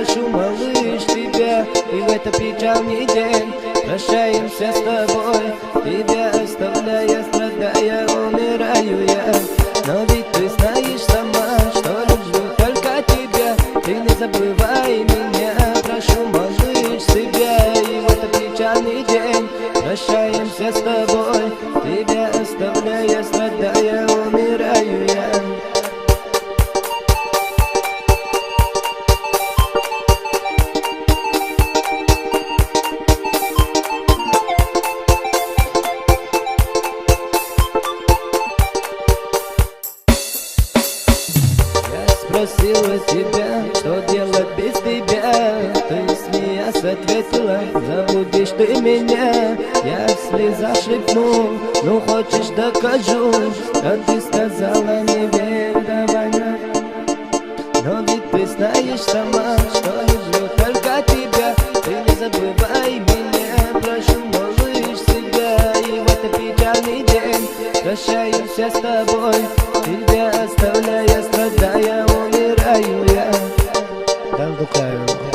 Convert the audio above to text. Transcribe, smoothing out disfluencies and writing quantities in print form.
прошу, малыш, тебя. И в этот печальный день прощаемся с тобой. Тебя оставляя, страдая, умираю я. Но ведь ты знаешь сама, что люблю только тебя. Ты не забывай меня, прошу, малыш, тебя. И в этот печальный день прощаемся с тобой. Тебя оставляя, страдая, умираю я. Спросила тебя, что делать без тебя. Ты смеясь ответила, забудешь ты меня. Я в слезах шепнул, ну хочешь докажу. А ты сказала, не верь, давай на. Но ведь ты знаешь сама, что люблю только тебя. Ты не забывай меня, прошу, малыш, себя. И в этот печальный день прощаемся с тобой. Тебя оставляя, страдая, умираю я. Дал духаю.